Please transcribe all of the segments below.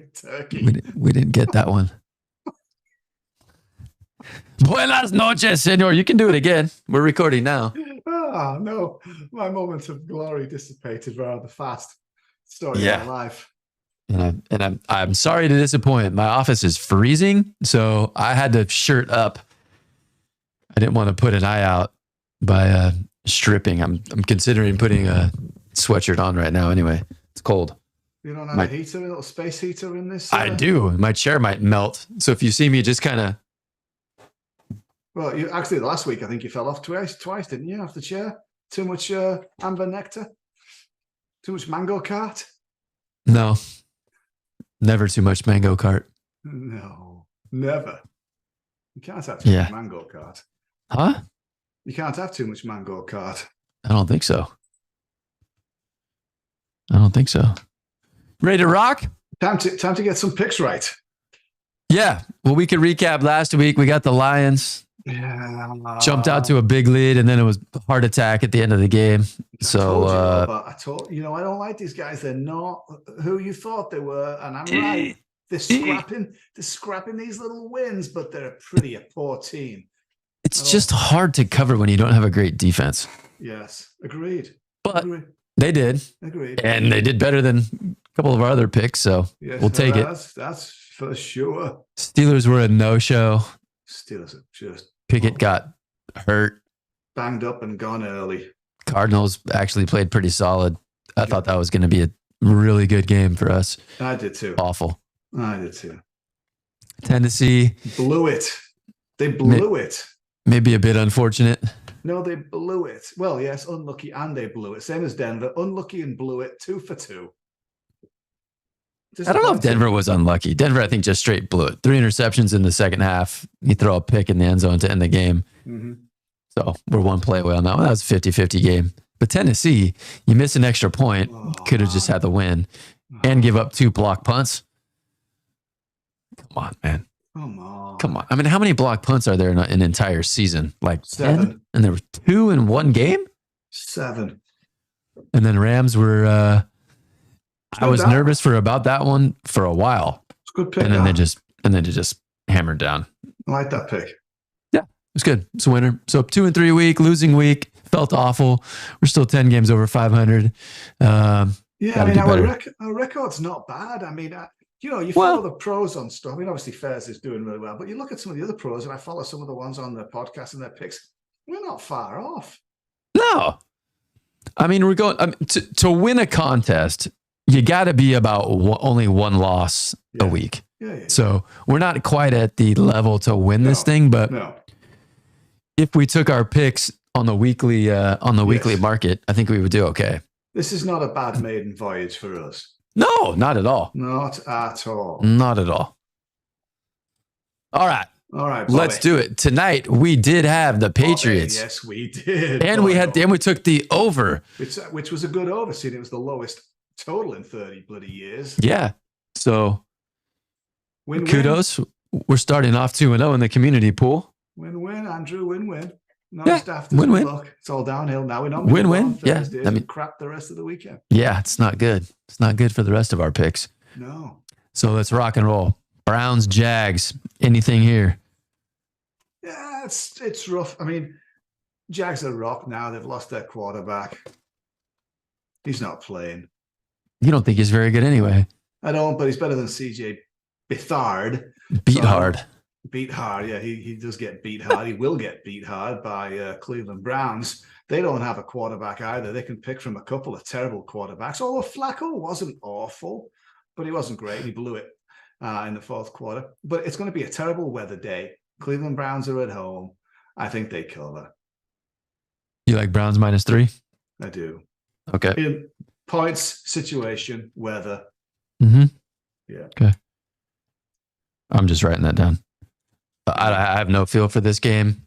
Turkey. We didn't get that one. Buenas noches, senor. You can do it again. We're recording now. Ah, no. My moment of glory dissipated rather fast. Story of my life. And I'm sorry to disappoint. My office is freezing, so I had to shirt up. I didn't want to put an eye out by stripping. I'm considering putting a sweatshirt on right now anyway. It's cold. You don't have a heater, a little space heater in this? I do. My chair might melt. So if you see me just kind of... Well, you actually last week I think you fell off twice, didn't you, off the chair? Too much amber nectar? Too much mango cart? No. Never too much mango cart. No, never. You can't have too much mango cart. Huh? You can't have too much mango cart. I don't think so. Ready to rock? Time to get some picks right. Yeah. Well, we could recap last week. We got the Lions. Jumped out to a big lead, and then it was a heart attack at the end of the game. I told you, I don't like these guys. They're not who you thought they were, and I'm right. They're scrapping these little wins, but they're a poor team. It's just hard to cover when you don't have a great defense. Yes, agreed. But they did. Agreed. And they did better than a couple of our other picks, so we'll take it. That's for sure. Steelers were a no-show. Steelers are just... Pickett got hurt. Banged up and gone early. Cardinals actually played pretty solid. I thought that was going to be a really good game for us. I did too. Awful. I did too. Tennessee. Blew it. They blew it. Maybe a bit unfortunate. No, they blew it. Well, yes, unlucky and they blew it. Same as Denver. Unlucky and blew it. 2 for 2. I don't know if Denver was unlucky. Denver, I think, just straight blew it. 3 interceptions in the second half. You throw a pick in the end zone to end the game. Mm-hmm. So we're one play away on that one. That was a 50-50 game. But Tennessee, you miss an extra point. Could have just had the win and give up 2 block punts. Come on, man. Come on. I mean, how many block punts are there in an entire season? Like 7. 10? And there were 2 in one game? 7. And then Rams were... I was nervous for about that one for a while. It's a good pick. And then they just hammered down. I like that pick. Yeah, it was good. It's a winner. So 2 and 3 week, losing week, felt awful. We're still 10 games over 500. I mean, our record's not bad. I mean, you follow the pros on stuff. I mean, obviously Fairs is doing really well, but you look at some of the other pros, and I follow some of the ones on the podcast and their picks. We're not far off. No. I mean, we're going to win a contest. You got to be about only one loss a week. Yeah. So we're not quite at the level to win this thing, but if we took our picks on the weekly weekly market, I think we would do okay. This is not a bad maiden voyage for us. No, not at all. Not at all. Not at all. All right. Bobby. Let's do it. Tonight we did have the Patriots. Yes, we did. And we took the over. Which was a good over, seeing it was the lowest total in 30 bloody years. Yeah. So win-win. Kudos. We're starting off 2-0 in the community pool. Win-win, Andrew. Win-win. No staff to win-win. Look, it's all downhill now. We're not win-win. Yeah. I mean, crap the rest of the weekend. Yeah, it's not good. It's not good for the rest of our picks. No. So let's rock and roll. Browns, Jags. Anything here? Yeah, it's rough. I mean, Jags are rocked now. They've lost their quarterback. He's not playing. You don't think he's very good anyway? I don't, but he's better than CJ Beathard. Beat hard. Beat hard, yeah. He does get beat hard. He will get beat hard by Cleveland Browns. They don't have a quarterback either. They can pick from a couple of terrible quarterbacks. Although Flacco wasn't awful, but he wasn't great. He blew it in the fourth quarter. But it's going to be a terrible weather day. Cleveland Browns are at home. I think they cover. You like Browns -3? I do. Okay. In points, situation, weather. Mm-hmm. Yeah. Okay. I'm just writing that down. I have no feel for this game.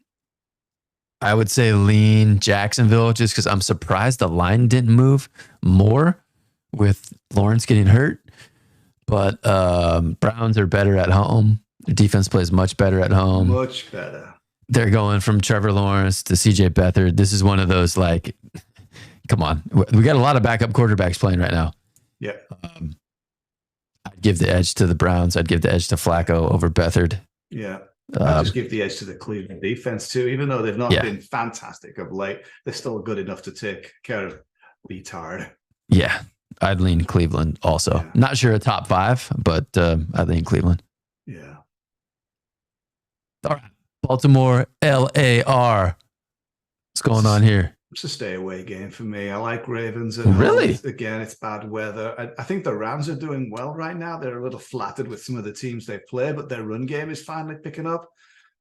I would say lean Jacksonville just because I'm surprised the line didn't move more with Lawrence getting hurt. But Browns are better at home. Their defense plays much better at home. Much better. They're going from Trevor Lawrence to CJ Beathard. This is one of those, like, come on. We got a lot of backup quarterbacks playing right now. Yeah. I give the edge to the Browns. I'd give the edge to Flacco over Beathard. Yeah. I just give the edge to the Cleveland defense too, even though they've not been fantastic of late. They're still good enough to take care of retard. Yeah, I'd lean Cleveland also. Yeah. Not sure a top 5, but I'd lean Cleveland. Yeah. All right, Baltimore, LAR. What's going on here? It's a stay away game for me. I like Ravens. Really? Again, it's bad weather. I think the Rams are doing well right now. They're a little flattered with some of the teams they play, but their run game is finally picking up.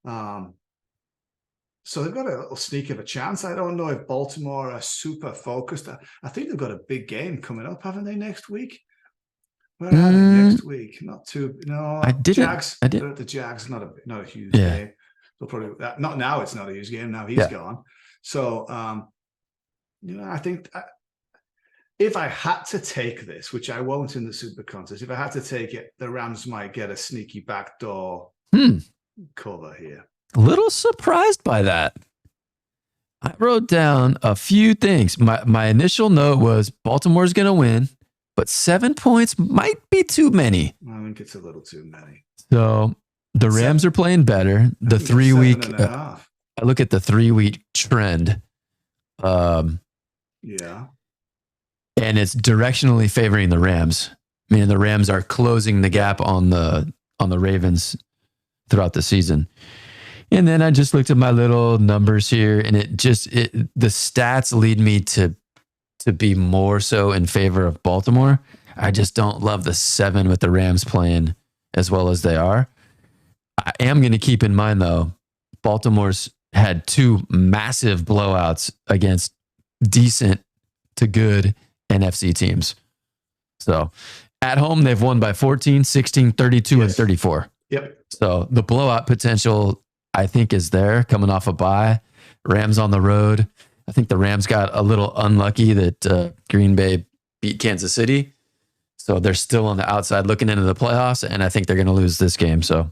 So they've got a little sneak of a chance. I don't know if Baltimore are super focused. I think they've got a big game coming up, haven't they, next week? Where are they next week? Not too. No, I didn't. Jags. The Jags, not a huge game. They'll probably not now. It's not a huge game now. He's gone. So, I think if I had to take this, which I won't in the Super Contest, if I had to take it, the Rams might get a sneaky backdoor cover here. A little surprised by that. I wrote down a few things. My initial note was Baltimore's going to win, but 7 points might be too many. I think it's a little too many. So the Rams are playing better. The 3 week. I look at the 3 week trend. And it's directionally favoring the Rams. Meaning the Rams are closing the gap on the Ravens throughout the season. And then I just looked at my little numbers here, and the stats lead me to be more so in favor of Baltimore. I just don't love the 7 with the Rams playing as well as they are. I am going to keep in mind though, Baltimore's had 2 massive blowouts against decent to good NFC teams. So at home, they've won by 14, 16, 32, and 34. Yep. So the blowout potential, I think, is there coming off a bye. Rams on the road. I think the Rams got a little unlucky that Green Bay beat Kansas City. So they're still on the outside looking into the playoffs, and I think they're going to lose this game. So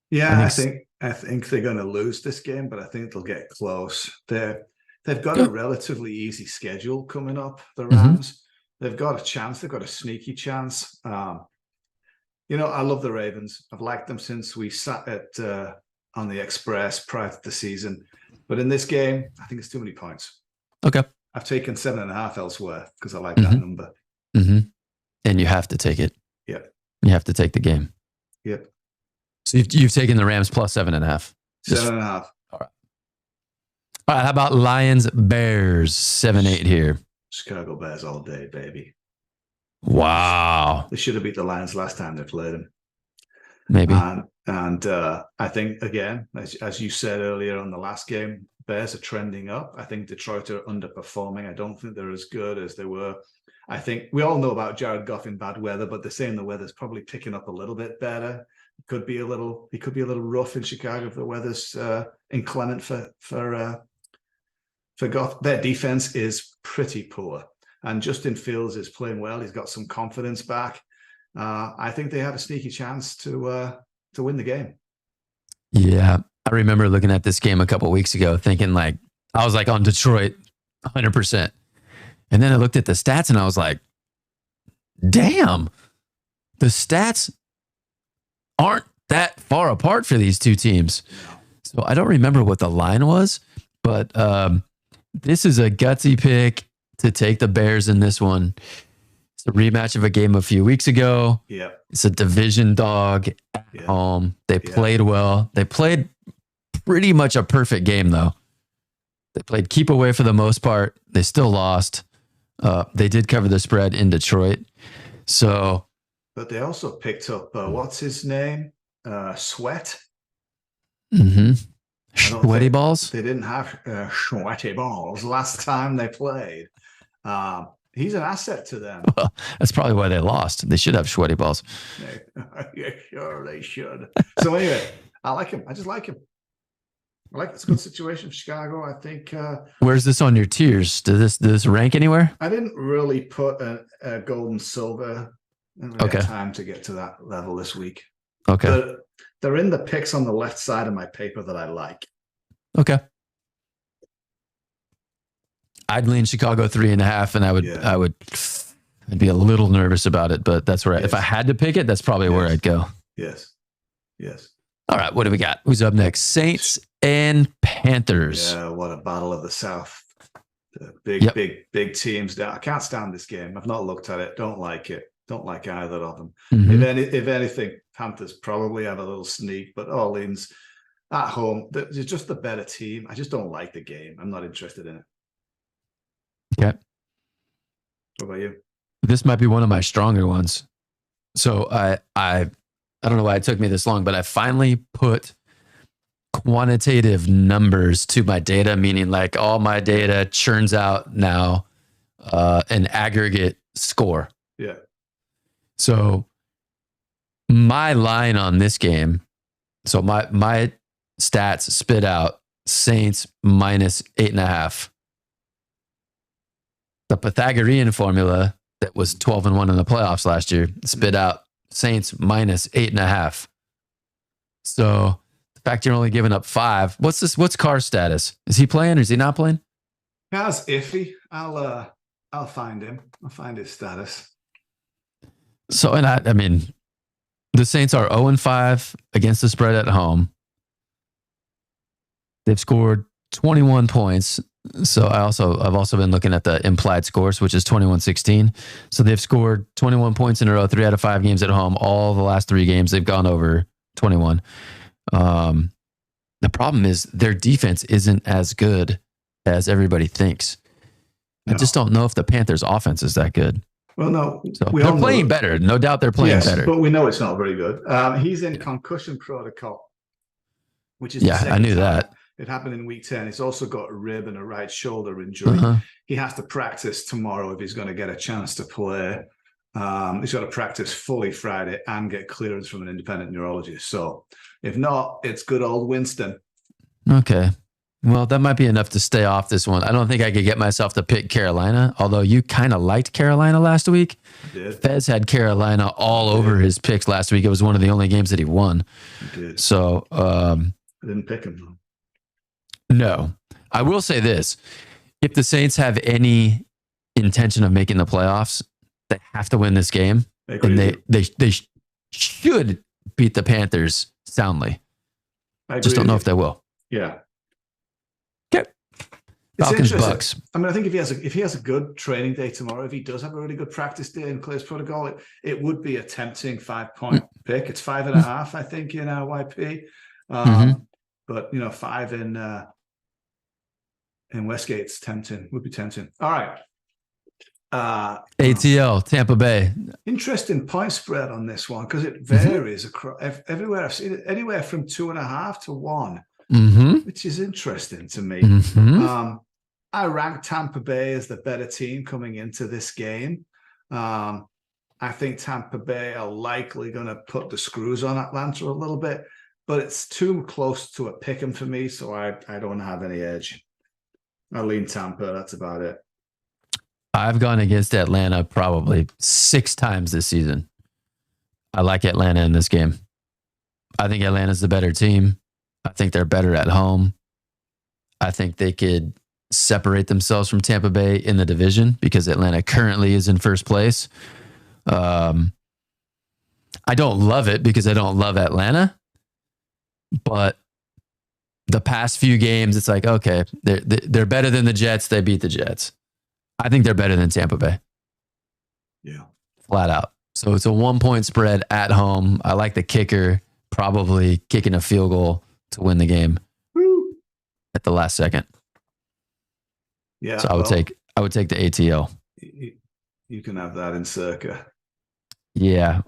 yeah, I think they're going to lose this game, but I think they'll get close. They've got a relatively easy schedule coming up, the Rams. They've got a chance. They've got a sneaky chance. I love the Ravens. I've liked them since we sat on the Express prior to the season. But in this game, I think it's too many points. Okay. I've taken 7.5 elsewhere because I like that number. And you have to take it. Yep. You have to take the game. Yep. So you've taken the Rams plus 7.5. 7.5. All right. How about Lions Bears 7-8 here? Chicago Bears all day, baby. Wow. They should have beat the Lions last time they played them. Maybe. And I think, again, as you said earlier on the last game, Bears are trending up. I think Detroit are underperforming. I don't think they're as good as they were. I think we all know about Jared Goff in bad weather, but they're saying the weather's probably picking up a little bit better. He could be a little rough in Chicago if the weather's inclement for Goff. Their defense is pretty poor, and Justin Fields is playing well. He's got some confidence back. I think they have a sneaky chance to win the game. Yeah, I remember looking at this game a couple of weeks ago, thinking I was on Detroit 100%, and then I looked at the stats and I was like, "Damn, the stats aren't that far apart for these two teams." So I don't remember what the line was, but this is a gutsy pick to take the Bears in this one. It's a rematch of a game a few weeks ago. Yeah. It's a division dog at home. They played well. They played pretty much a perfect game, though. They played keep away for the most part. They still lost. They did cover the spread in Detroit. So, but they also picked up, what's his name? Sweat. Sweaty balls? They didn't have sweaty balls last time they played. He's an asset to them. Well, that's probably why they lost. They should have sweaty balls. Yeah, sure they should. So anyway, I like him. I just like him. I like it's a good situation for Chicago. I think. Where's this on your tiers? Does this rank anywhere? I didn't really put a gold and silver. I didn't really have time to get to that level this week. Okay. They're in the picks on the left side of my paper that I like. Okay. I'd lean Chicago 3.5, and I would I'd be a little nervous about it, but that's where if I had to pick it, that's probably where I'd go. Yes. All right, what do we got? Who's up next? Saints and Panthers. Yeah, what a battle of the South. The big teams. I can't stand this game. I've not looked at it. Don't like it. Don't like either of them. If anything, Panthers probably have a little sneak, but Orleans at home, they're just the better team. I just don't like the game. I'm not interested in it. Okay. What about you? This might be one of my stronger ones. So I don't know why it took me this long, but I finally put quantitative numbers to my data, meaning like all my data churns out now an aggregate score. Yeah. So my line on this game, so my stats spit out Saints minus 8.5. The Pythagorean formula that was 12-1 in the playoffs last year spit out Saints minus 8.5. So the fact you're only giving up 5. What's Carr's status? Is he playing or is he not playing? That's iffy. I'll find him. I'll find his status. So, and I mean, the Saints are 0-5 against the spread at home. They've scored 21 points. So I've also been looking at the implied scores, which is 21-16. So they've scored 21 points in a row, 3 out of 5 games at home. All the last 3 games, they've gone over 21. The problem is their defense isn't as good as everybody thinks. No. I just don't know if the Panthers' offense is that good. Well, no. So they're playing better. No doubt they're playing better. But we know it's not very good. He's in concussion protocol, which is I knew that. It happened in week 10. He's also got a rib and a right shoulder injury. He has to practice tomorrow if he's going to get a chance to play. He's got to practice fully Friday and get clearance from an independent neurologist. So if not, it's good old Winston. Okay. Well, that might be enough to stay off this one. I don't think I could get myself to pick Carolina, although you kind of liked Carolina last week. I did. Fez had Carolina all over his picks last week. It was one of the only games that he won. I did. So I didn't pick him, though. No. I will say this. If the Saints have any intention of making the playoffs, they have to win this game. And they should beat the Panthers soundly. I just don't know if they will. Yeah. Okay. Falcons, Bucks. I mean, I think if he has a good training day tomorrow, if he does have a really good practice day and clears protocol, it would be a tempting 5-point pick. It's 5.5, I think, in YP. But 5 in Westgate's tempting. Would be tempting. All right. ATL, Tampa Bay. Interesting point spread on this one because it varies across everywhere. I've seen it anywhere from 2.5 to 1, which is interesting to me. I rank Tampa Bay as the better team coming into this game. I think Tampa Bay are likely going to put the screws on Atlanta a little bit, but it's too close to a pick 'em for me, so I don't have any edge. I lean Tampa. That's about it. I've gone against Atlanta probably 6 times this season. I like Atlanta in this game. I think Atlanta's the better team. I think they're better at home. I think they could separate themselves from Tampa Bay in the division because Atlanta currently is in first place. I don't love it because I don't love Atlanta, but the past few games, it's like, okay, they're better than the Jets. They beat the Jets. I think they're better than Tampa Bay. Yeah. Flat out. So it's a 1-point spread at home. I like the kicker probably kicking a field goal to win the game at the last second. Yeah. So I would take the ATL. You can have that in circa. Yeah.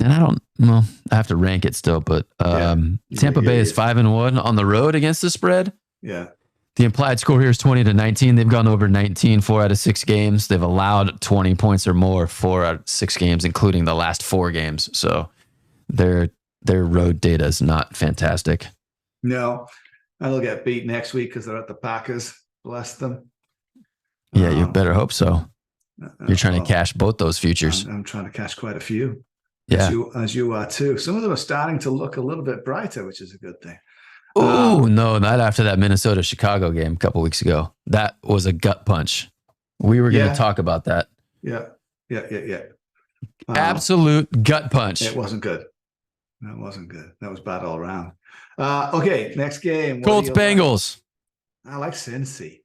And I have to rank it still, but Tampa Bay is 5-1 on the road against the spread. Yeah. The implied score here is 20-19. They've gone over 19 4 out of 6 games. They've allowed 20 points or more 4 out of 6 games, including the last 4 games. So their road data is not fantastic. No, and they'll get beat next week because they're at the Packers. Bless them. Yeah, you better hope so. You're trying to cash both those futures. I'm trying to cash quite a few. Yeah, as you are too. Some of them are starting to look a little bit brighter, which is a good thing. Oh, no, not after that Minnesota-Chicago game a couple weeks ago. That was a gut punch. We were going to talk about that. Yeah. Yeah. Absolute gut punch. It wasn't good. That wasn't good. That was bad all around. Okay, next game. Colts Bengals. I like Cincy.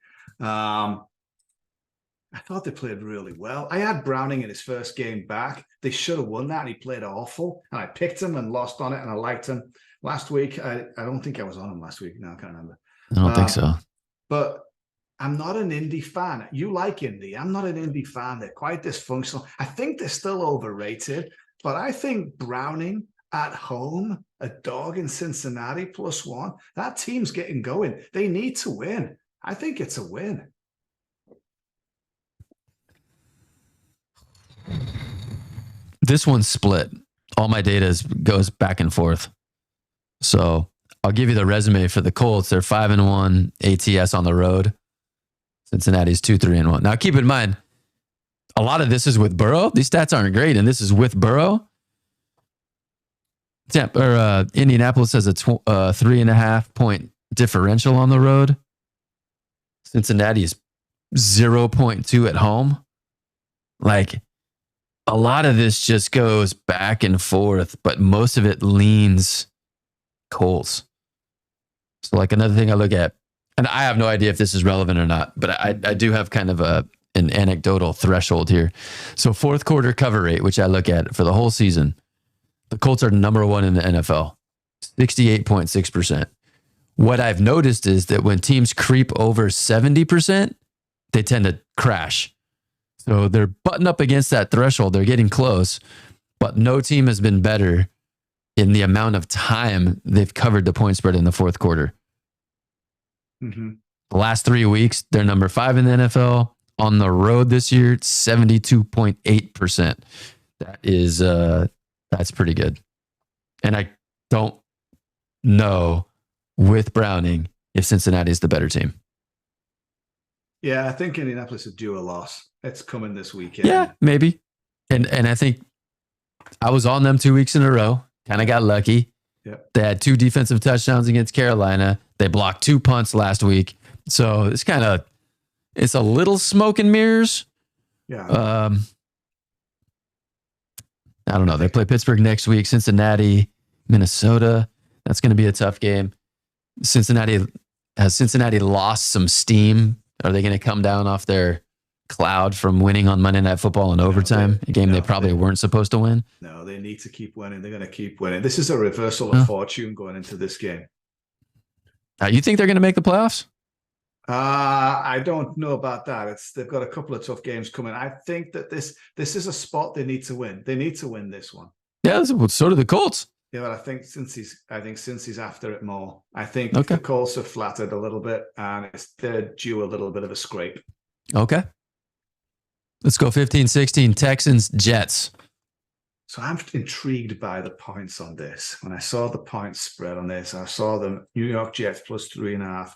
I thought they played really well. I had Browning in his first game back. They should have won that, and he played awful. And I picked him and lost on it, and I liked him. Last week, I don't think I was on him last week. No, I can't remember. I don't think so. But I'm not an Indy fan. You like Indy. I'm not an Indy fan. They're quite dysfunctional. I think they're still overrated, but I think Browning at home, a dog in Cincinnati +1, that team's getting going. They need to win. I think it's a win. This one's split. All my data goes back and forth. So I'll give you the resume for the Colts. They're 5-1 ATS on the road. Cincinnati's 2-3-1. Now keep in mind, a lot of this is with Burrow. These stats aren't great, and this is with Burrow. Indianapolis has a 3.5 point differential on the road. Cincinnati is 0.2 at home. Like, a lot of this just goes back and forth, but most of it leans Colts. So, like, another thing I look at, and I have no idea if this is relevant or not, but I do have kind of an anecdotal threshold here. So, fourth quarter cover rate, which I look at for the whole season, the Colts are number 1 in the NFL, 68.6%. What I've noticed is that when teams creep over 70%, they tend to crash. So they're butting up against that threshold. They're getting close, but no team has been better in the amount of time they've covered the point spread in the fourth quarter. Mm-hmm. The last 3 weeks, they're number 5 in the NFL. On the road this year, 72.8%. That is, that's pretty good. And I don't know with Browning if Cincinnati is the better team. Yeah, I think Indianapolis is due a loss. It's coming this weekend. Yeah, maybe. And I think I was on them 2 weeks in a row. Kind of got lucky. Yep. They had 2 defensive touchdowns against Carolina. They blocked 2 punts last week. So it's a little smoke and mirrors. Yeah. I don't know. They play Pittsburgh next week, Cincinnati, Minnesota. That's going to be a tough game. Has Cincinnati lost some steam? Are they going to come down off their cloud from winning on Monday Night Football in overtime, a game they probably weren't supposed to win? No, they need to keep winning. They're going to keep winning. This is a reversal of fortune going into this game. You think they're going to make the playoffs? I don't know about that. They've got a couple of tough games coming. I think that this is a spot they need to win. They need to win this one. Yeah, so do the Colts. Yeah, but I think since he's after it more. I think the Colts are flattered a little bit, and they're due a little bit of a scrape. Okay. Let's go 15-16, Texans, Jets. So I'm intrigued by the points on this. When I saw the points spread on this, I saw the New York Jets +3.5.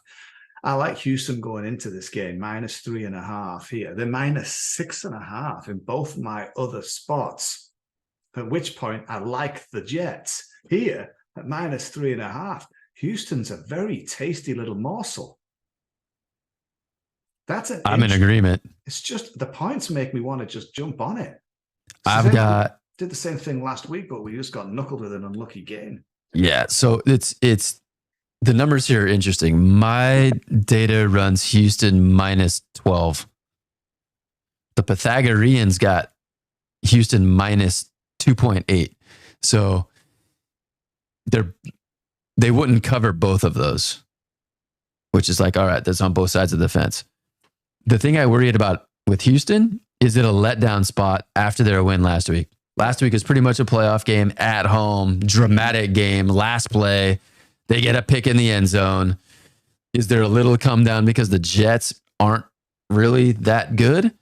I like Houston going into this game, -3.5 here. They're -6.5 in both my other spots. At which point I like the Jets. Here at -3.5, Houston's a very tasty little morsel. I'm in agreement. It's just the points make me want to just jump on it. Did the same thing last week, but we just got knuckled with an unlucky game. Yeah, so it's the numbers here are interesting. My data runs Houston -12. The Pythagoreans got Houston -2.8. So they wouldn't cover both of those, which is like, all right, that's on both sides of the fence. The thing I worried about with Houston is it a letdown spot after their win last week. Last week is pretty much a playoff game at home, dramatic game, last play. They get a pick in the end zone. Is there a little come down because the Jets aren't really that good?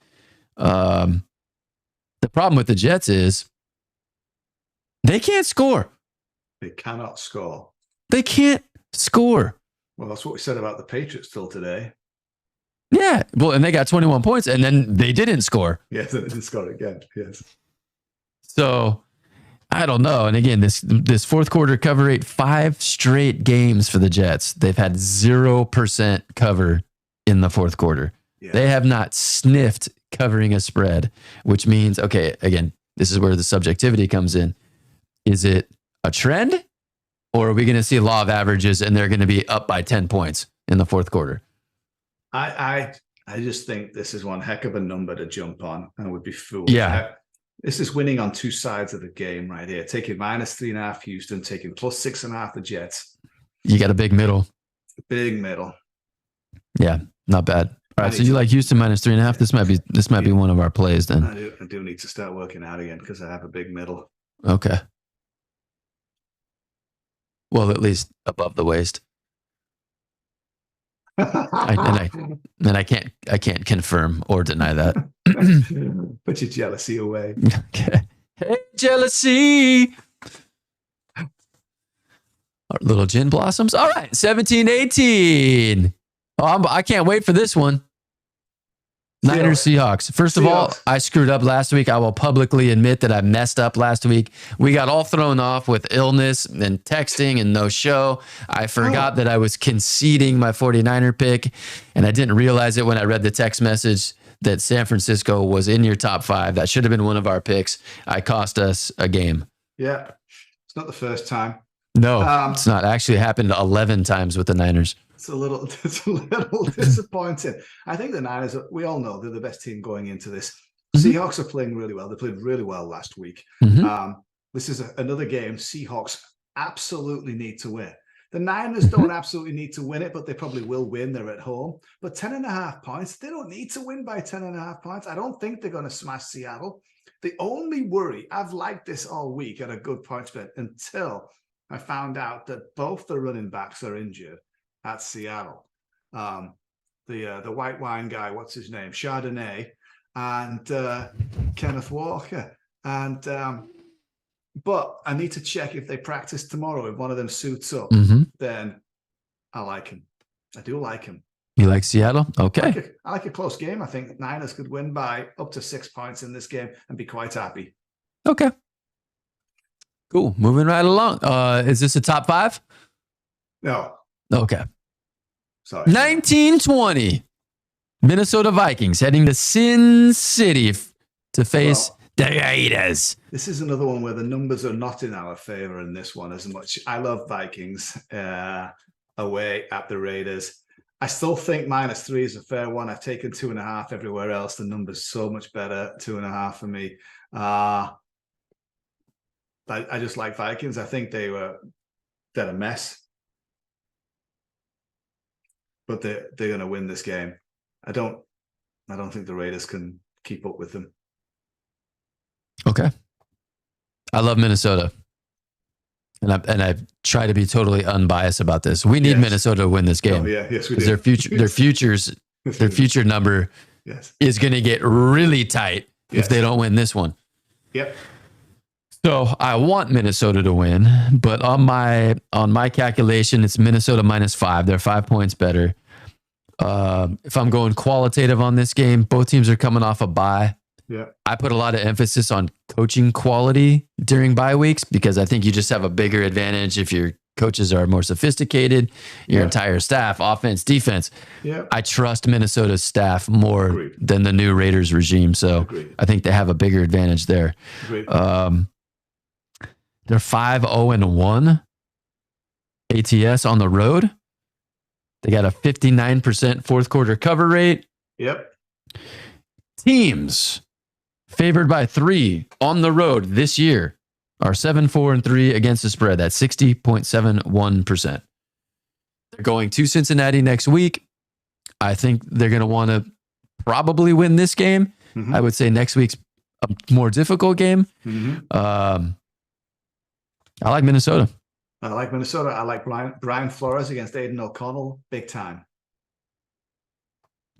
The problem with the Jets is they can't score. They cannot score. They can't score. Well, that's what we said about the Patriots till today. Yeah. Well, and they got 21 points, and then they didn't score. Yes, they didn't score again. Yes. So I don't know. And again, this fourth quarter cover rate, 5 straight games for the Jets. They've had 0% cover in the fourth quarter. Yeah. They have not sniffed covering a spread, which means, okay, again, this is where the subjectivity comes in. Is it a trend, or are we going to see law of averages and they're going to be up by 10 points in the fourth quarter? I just think this is one heck of a number to jump on, and would be foolish. Yeah. This is winning on two sides of the game right here. Taking -3.5 Houston, taking +6.5 the Jets. You got a big middle. Big middle. Yeah, not bad. All right, so you like Houston -3.5. This might be one of our plays then. I do need to start working out again because I have a big middle. Okay. Well, at least above the waist. I can't confirm or deny that. Put your jealousy away. Okay. Hey, jealousy. Our little gin blossoms. All right, 17-18. Oh, I can't wait for this one. Niners Seahawks. First of all, I screwed up last week. I will publicly admit that I messed up last week. We got all thrown off with illness and texting and no show. I forgot that I was conceding my 49er pick, and I didn't realize it when I read the text message that San Francisco was in your top 5. That should have been one of our picks. I cost us a game. Yeah. It's not the first time. No, it's not. Actually happened 11 times with the Niners. It's a little disappointing. I think the Niners, we all know they're the best team going into this. Seahawks are playing really well. They played really well last week. This is another game Seahawks absolutely need to win. The Niners don't absolutely need to win it, but they probably will win. They're at home. But 10.5 points, they don't need to win by 10.5 points. I don't think they're going to smash Seattle. The only worry, I've liked this all week at a good point spread until I found out that both the running backs are injured at Seattle. The white wine guy, what's his name? Chardonnay and Kenneth Walker. And but I need to check if they practice tomorrow. If one of them suits up, then I like him. I do like him. You like Seattle? Okay. I like a close game. I think Niners could win by up to 6 points in this game and be quite happy. Okay. Cool. Moving right along. Is this a top 5? No. Okay. Sorry. 1920. Minnesota Vikings heading to Sin City to face the Raiders. This is another one where the numbers are not in our favor in this one as much. I love Vikings away at the Raiders. I still think -3 is a fair one. I've taken 2.5 everywhere else. The number's so much better. 2.5 for me. I just like Vikings. I think they're a mess. But they're going to win this game. I don't think the Raiders can keep up with them. Okay. I love Minnesota. And I try to be totally unbiased about this. We need Minnesota to win this game. Oh, yeah, yes, we do. Their future number is going to get really tight if they don't win this one. Yep. So I want Minnesota to win, but on my calculation, it's Minnesota -5. They're 5 points better. If I'm going qualitative on this game, both teams are coming off a bye. Yeah. I put a lot of emphasis on coaching quality during bye weeks because I think you just have a bigger advantage if your coaches are more sophisticated, your entire staff, offense, defense. Yeah. I trust Minnesota's staff more than the new Raiders regime. So I think they have a bigger advantage there. They're 5-0-1 ATS on the road. They got a 59% fourth quarter cover rate. Yep. Teams favored by 3 on the road this year are 7-4-3 against the spread. That's 60.71%. They're going to Cincinnati next week. I think they're going to want to probably win this game. I would say next week's a more difficult game. I like Minnesota. I like Minnesota. I like Brian Flores against Aiden O'Connell. Big time.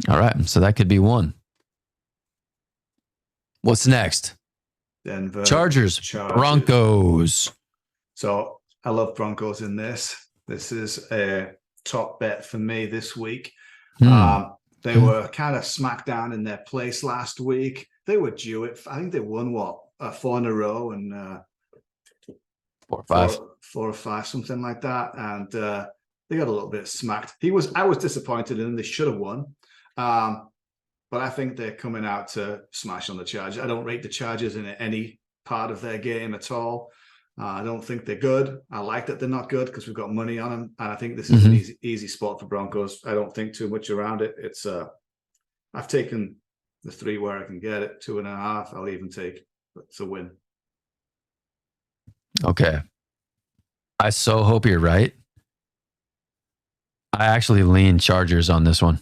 All right. So that could be one. What's next? Denver. Chargers. Broncos. So I love Broncos in this. This is a top bet for me this week. They were kind of smacked down in their place last week. They were due it. I think they won 4 in a row and 4 or 5, something like that. And they got a little bit smacked. I was disappointed in them. They should have won. But but I think they're coming out to smash on the Chargers. I don't rate the Chargers in any part of their game at all. I don't think they're good. I like that they're not good because we've got money on them, and I think this is an easy spot for Broncos. I don't think too much around it. It's I've taken the 3 where I can get it, 2.5. I'll even take. It's a win. Okay. I so hope you're right. I actually lean Chargers on this one.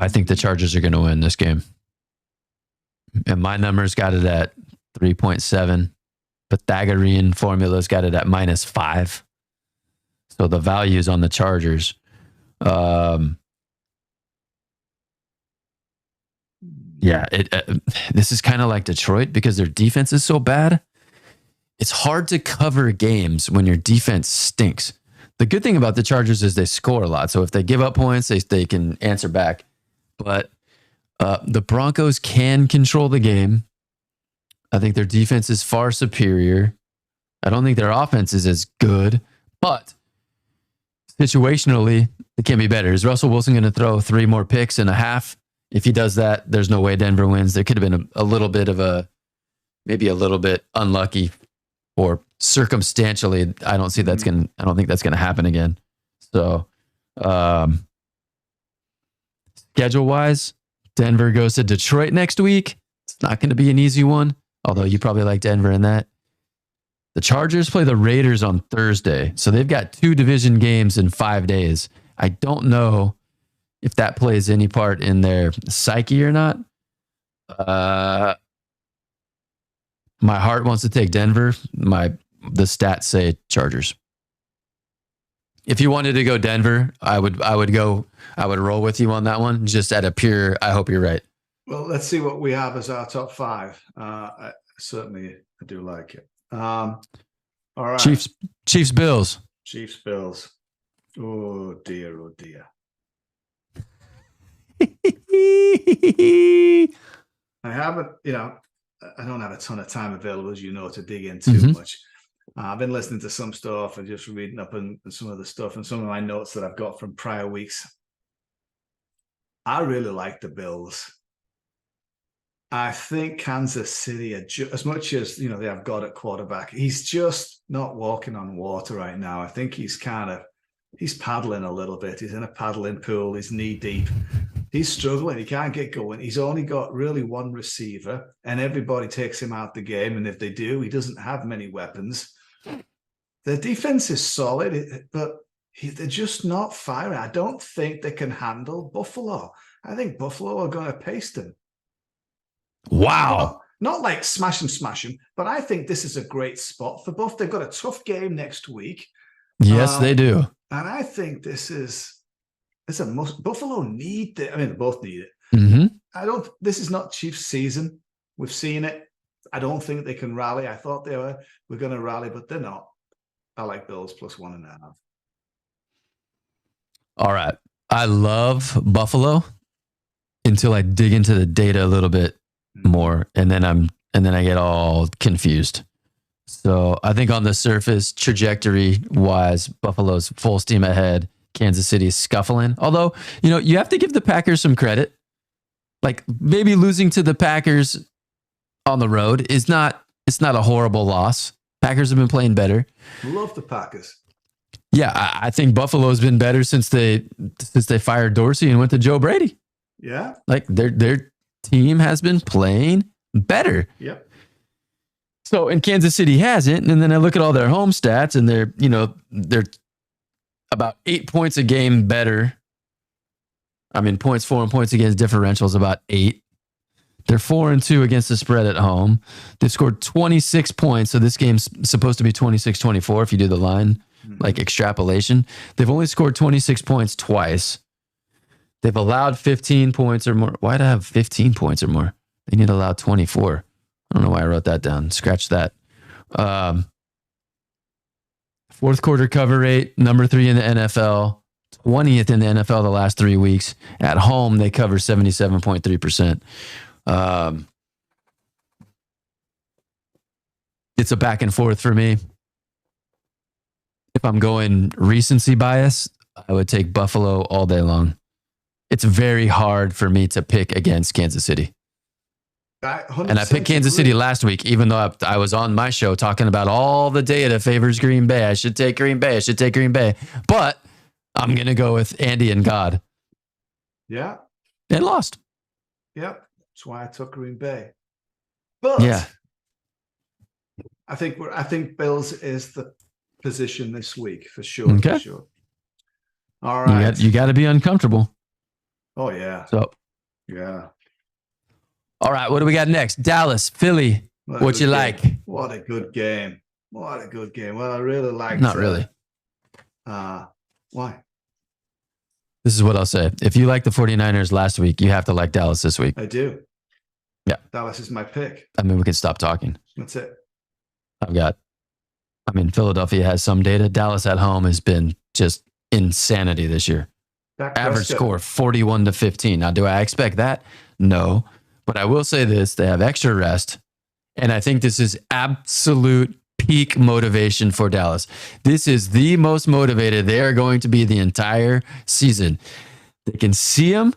I think the Chargers are going to win this game. And my numbers got it at 3.7. Pythagorean formula's got it at -5. So the value's on the Chargers. This is kind of like Detroit because their defense is so bad. It's hard to cover games when your defense stinks. The good thing about the Chargers is they score a lot. So if they give up points, they can answer back. But the Broncos can control the game. I think their defense is far superior. I don't think their offense is as good, but situationally, it can be better. Is Russell Wilson going to throw 3 more picks in a half? If he does that, there's no way Denver wins. There could have been a little bit of maybe a little bit unlucky or circumstantially. I don't think that's going to happen again. So, schedule wise, Denver goes to Detroit next week. It's not going to be an easy one, although you probably like Denver in that. The Chargers play the Raiders on Thursday. So they've got 2 division games in 5 days. I don't know if that plays any part in their psyche or not. My heart wants to take Denver. The stats say Chargers. If you wanted to go Denver, I would roll with you on that one. Just at a pure, I hope you're right. Well, let's see what we have as our top 5. I do like it. All right. Chiefs, Bills. Chiefs, Bills. Oh dear, oh dear. I don't have a ton of time available, as you know, to dig in too much. I've been listening to some stuff and just reading up on some of the stuff and some of my notes that I've got from prior weeks. I really like the Bills. I think Kansas City, as much as they have God at quarterback, he's just not walking on water right now. I think he's paddling a little bit. He's in a paddling pool. He's knee deep. He's struggling. He can't get going. He's only got really one receiver, and everybody takes him out the game. And if they do, he doesn't have many weapons. Their defense is solid, but they're just not firing. I don't think they can handle Buffalo. I think Buffalo are going to paste them. Wow. Not like smash them, but I think this is a great spot for Buff. They've got a tough game next week. Yes, they do. And I think this is a must. Buffalo need it. I mean, they both need it. Mm-hmm. This is not Chiefs season. We've seen it. I don't think they can rally. I thought they were going to rally, but they're not. I like Bills plus 1.5. All right. I love Buffalo until I dig into the data a little bit more, and then I get all confused. So I think on the surface, trajectory wise, Buffalo's full steam ahead. Kansas City is scuffling. Although, you have to give the Packers some credit. Like maybe losing to the Packers on the road it's not a horrible loss. Packers have been playing better. Love the Packers. Yeah, I think Buffalo's been better since they fired Dorsey and went to Joe Brady. Yeah. Like their team has been playing better. Yep. So, and Kansas City hasn't. And then I look at all their home stats and they're about 8 points a game better. I mean, points for and points against differential is about 8. They're 4-2 against the spread at home. They've scored 26 points. So this game's supposed to be 26-24 if you do the line, like extrapolation. They've only scored 26 points twice. They've allowed 15 points or more. Why'd I have 15 points or more? They need to allow 24. I don't know why I wrote that down. Scratch that. Fourth quarter cover rate, number 3 in the NFL, 20th in the NFL the last 3 weeks. At home, they cover 77.3%. It's a back and forth for me. If I'm going recency bias, I would take Buffalo all day long. it's very hard for me to pick against Kansas City. And I picked Kansas City last week, even though I was on my show talking about all the data favors Green Bay. I should take Green Bay. I should take Green Bay. But I'm going to go with Andy and God. Yeah. And lost. Yep. That's why I took Green Bay. But yeah, I think Bills is the position this week for sure. Okay. For sure. All right. You got to be uncomfortable. Oh, yeah. So, yeah. All right. What do we got next? Dallas, Philly. What you like? What a good game. What a good game. Well, I really liked Not really. Why? This is what I'll say. If you like the 49ers last week, you have to like Dallas this week. I do. Yeah. Dallas is my pick. I mean, we can stop talking. That's it. Philadelphia has some data. Dallas at home has been just insanity this year. Average score 41-15. Now, do I expect that? No. But I will say this, they have extra rest. And I think this is absolute peak motivation for Dallas. This is the most motivated they are going to be the entire season. They can see them.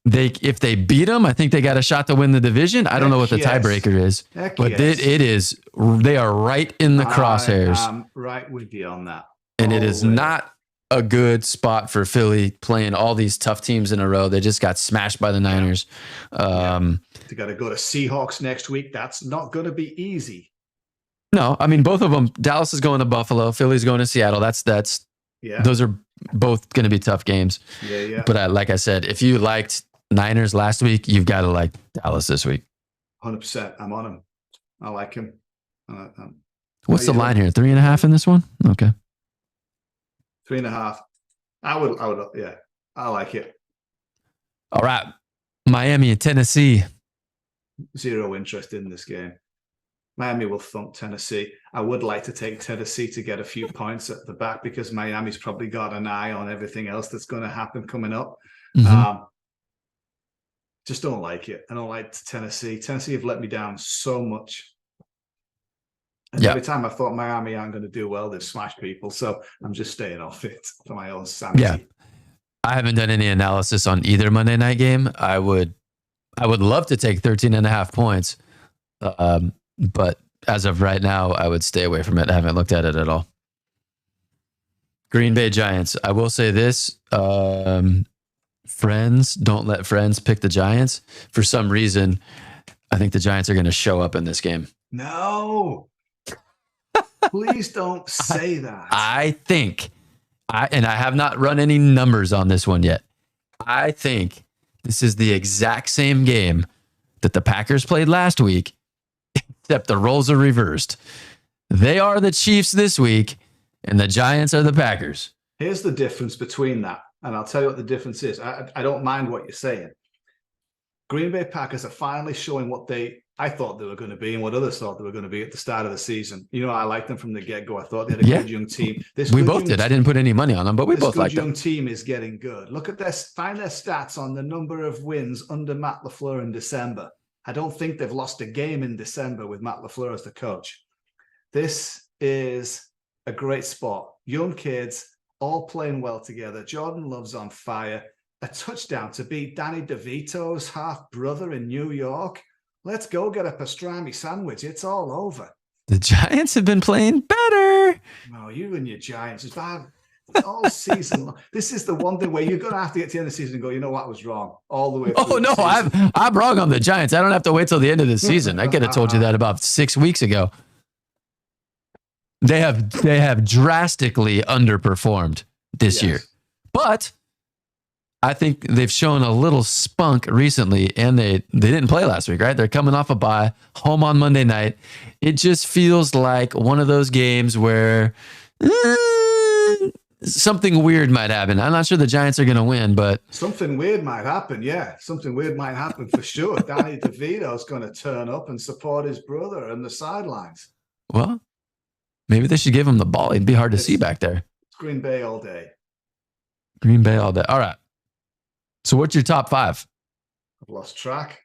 If they beat them, I think they got a shot to win the division. I don't know what the tiebreaker is, but it is. They are right in the crosshairs. I'm right with you on that. And it is not a good spot for Philly playing all these tough teams in a row. They just got smashed by the Niners. They got to go to Seahawks next week. That's not going to be easy. No, I mean, both of them. Dallas is going to Buffalo. Philly's going to Seattle. Those are both going to be tough games. Yeah. But like I said, if you liked Niners last week, you've got to like Dallas this week. 100%. I'm on him. I like him. What's the line here? 3.5 in this one? Okay. 3.5. I would. Yeah, I like it. All right. Miami and Tennessee. Zero interest in this game. Miami will thump Tennessee. I would like to take Tennessee to get a few points at the back because Miami's probably got an eye on everything else that's going to happen coming up. Mm-hmm. Just don't like it. I don't like Tennessee. Tennessee have let me down so much. And every time I thought Miami aren't going to do well, they've smashed people. So I'm just staying off it for my own sanity. Yeah. I haven't done any analysis on either Monday night game. I would love to take 13.5 points. But as of right now, I would stay away from it. I haven't looked at it at all. Green Bay Giants. I will say this. Friends, don't let friends pick the Giants. For some reason, I think the Giants are going to show up in this game. No. Please don't say that. I think, and I have not run any numbers on this one yet. I think this is the exact same game that the Packers played last week, except the roles are reversed. They are the Chiefs this week, and the Giants are the Packers. Here's the difference between that, and I'll tell you what the difference is. I don't mind what you're saying. Green Bay Packers are finally showing what I thought they were going to be and what others thought they were going to be at the start of the season. You know, I liked them from the get-go. I thought they had a good young team. We both did. I didn't put any money on them, but we both liked them. This young team is getting good. Look at find their stats on the number of wins under Matt LaFleur in December. I don't think they've lost a game in December with Matt LaFleur as the coach. This is a great spot. Young kids, all playing well together. Jordan Love's on fire. A touchdown to beat Danny DeVito's half-brother in New York. Let's go get a pastrami sandwich. It's all over. The Giants have been playing better. No, you and your Giants. It's bad all season long. This is the one thing where you're going to have to get to the end of the season and go, you know what, I was wrong all the way through. Oh, no, I'm wrong on the Giants. I don't have to wait till the end of the season. I could have told you that about 6 weeks ago. They have drastically underperformed this year. But I think they've shown a little spunk recently, and they didn't play last week, right? They're coming off a bye, home on Monday night. It just feels like one of those games where something weird might happen. I'm not sure the Giants are going to win, but something weird might happen. Yeah, something weird might happen for sure. Danny DeVito's going to turn up and support his brother on the sidelines. Well, maybe they should give him the ball. It'd be hard to see back there. It's Green Bay all day. Green Bay all day. All right. So what's your top 5? I've lost track.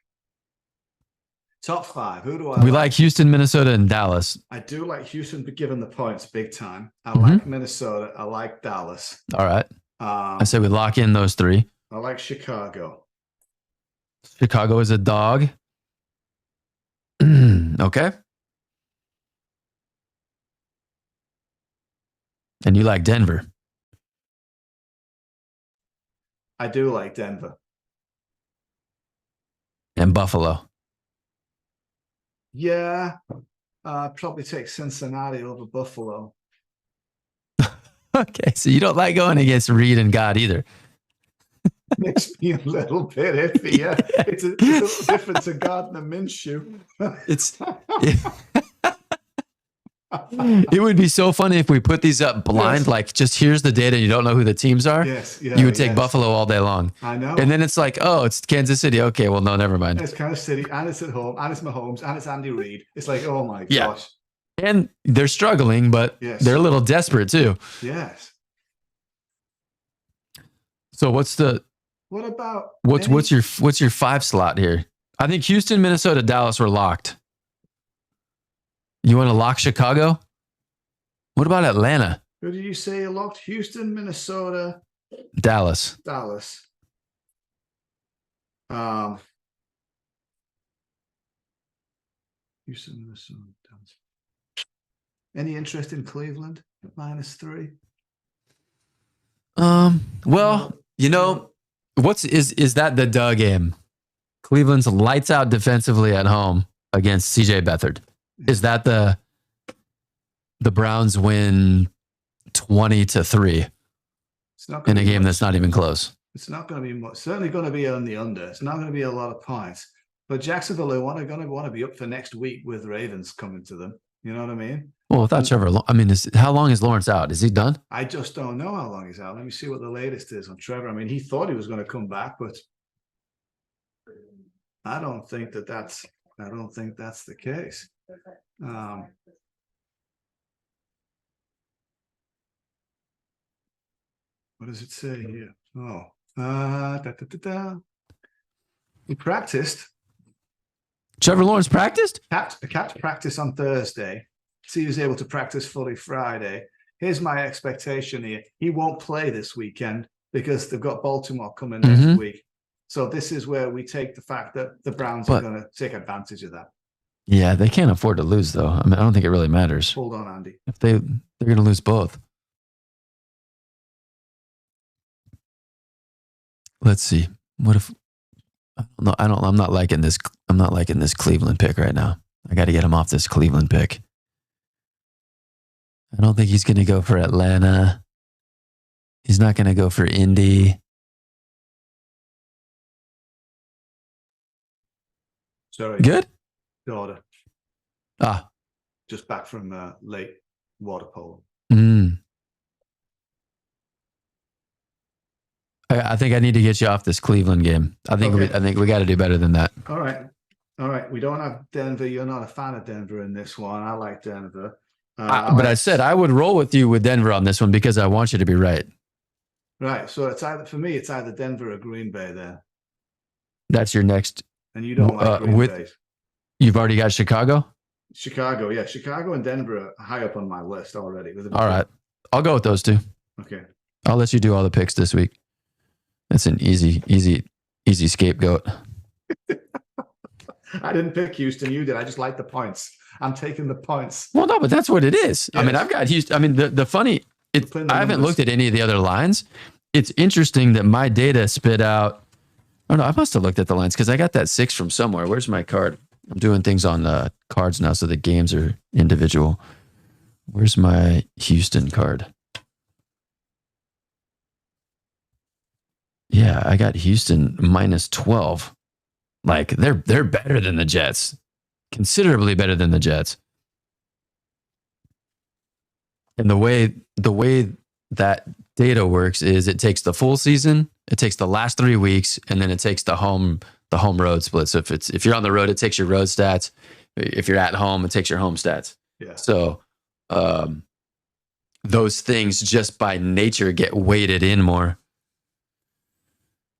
Top 5. Who do I We like Houston, Minnesota, and Dallas. I do like Houston, but given the points big time. I like Minnesota. I like Dallas. All right. I say we lock in those 3. I like Chicago. Chicago is a dog. Okay. And you like Denver. I do like Denver. And Buffalo. Yeah. Probably take Cincinnati over Buffalo. Okay, so you don't like going against Reed and God either. Makes me a little bit iffy. Yeah, it's a little different to Gardner Minshew. It would be so funny if we put these up blind, Yes. like just here's the data, you don't know who the teams are. Yes, yeah, you would take yes. Buffalo all day long. I know. And then it's like, oh, it's Kansas City. Okay, well, no, never mind. It's Kansas City, and it's at home, and it's Mahomes, and it's Andy Reid. It's like, oh my Yeah. gosh. And they're struggling, but Yes. they're a little desperate too. Yes. So What about what's your 5 slot here? I think Houston, Minnesota, Dallas were locked. You want to lock Chicago? What about Atlanta? who did you say you locked? Houston, Minnesota, Dallas. Dallas. Houston, Minnesota, Dallas. Any interest in Cleveland at -3? Well, you know, is that the Doug game? Cleveland's lights out defensively at home against CJ Beathard. Is that the Browns win 20-3 in a game that's not even close? It's not going to be much. Certainly going to be on the under. It's not going to be a lot of points. But Jacksonville are going to want to be up for next week with Ravens coming to them. You know what I mean? Well, without Trevor, I mean, how long is Lawrence out? Is he done? I just don't know how long he's out. Let me see what the latest is on Trevor. I mean, he thought he was going to come back, but I don't think that's the case. What does it say here? He practiced. Trevor Lawrence practiced? Capped practice on Thursday. So he was able to practice fully Friday. Here's my expectation here. He won't play this weekend because they've got Baltimore coming next week. So this is where we take the fact that the Browns are going to take advantage of that. Yeah, they can't afford to lose, though. I mean, I don't think it really matters. Hold on, Andy. If they're going to lose both. Let's see. What if? No, I'm not liking this. I'm not liking this Cleveland pick right now. I got to get him off this Cleveland pick. I don't think he's going to go for Atlanta. He's not going to go for Indy. Sorry. Good? Daughter. Just back from late water polo. I think I need to get you off this Cleveland game. I think we got to do better than that. All right. We don't have Denver. You're not a fan of Denver in this one. I like Denver. I said I would roll with you with Denver on this one because I want you to be right. Right. So it's either Denver or Green Bay there. That's your next. And you don't like Green Bay. You've already got Chicago? Chicago, yeah. Chicago and Denver are high up on my list already. All right. I'll go with those two. Okay. I'll let you do all the picks this week. That's an easy scapegoat. I didn't pick Houston. You did. I just like the points. I'm taking the points. Well, no, but that's what it is. Yes. I mean, I've got Houston. I mean, the funny, I haven't looked at any of the other lines. It's interesting that my data spit out. Oh, no, I must have looked at the lines because I got that 6 from somewhere. Where's my card? I'm doing things on cards now, so the games are individual. Where's my Houston card? Yeah, I got Houston -12. Like they're better than the Jets, considerably better than the Jets. And the way that data works is it takes the full season, it takes the last 3 weeks, and then it takes the home road split. So if you're on the road, it takes your road stats. If you're at home, it takes your home stats. Yeah. So those things just by nature get weighted in more.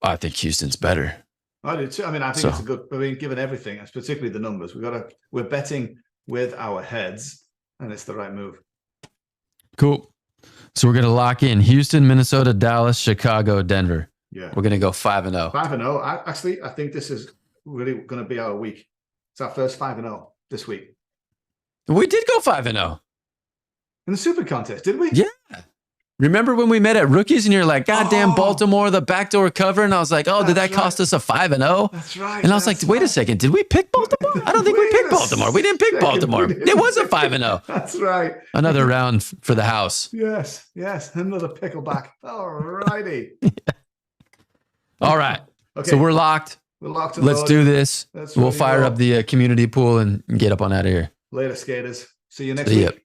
I think Houston's better. I do too. I mean, I think it's a good. I mean, given everything, particularly the numbers, we're betting with our heads, and it's the right move. Cool. So we're gonna lock in Houston, Minnesota, Dallas, Chicago, Denver. Yeah. We're going to go 5-0. 5-0. Actually, I think this is really going to be our week. It's our first 5-0 this week. We did go 5-0. In the Super Contest, did we? Yeah. Remember when we met at Rookies and you're like, God damn, Baltimore, the backdoor cover? And I was like, oh, did that cost us a 5-0? That's right. And I was like, wait a second, did we pick Baltimore? I don't think we picked Baltimore. We didn't pick Baltimore. It was a 5-0. That's right. Another round for the house. Yes. Another pickleback. All righty. All right. Okay. So we're locked. We're locked. Let's do this. We'll fire up the community pool and get up on out of here. Later, skaters. See you next week.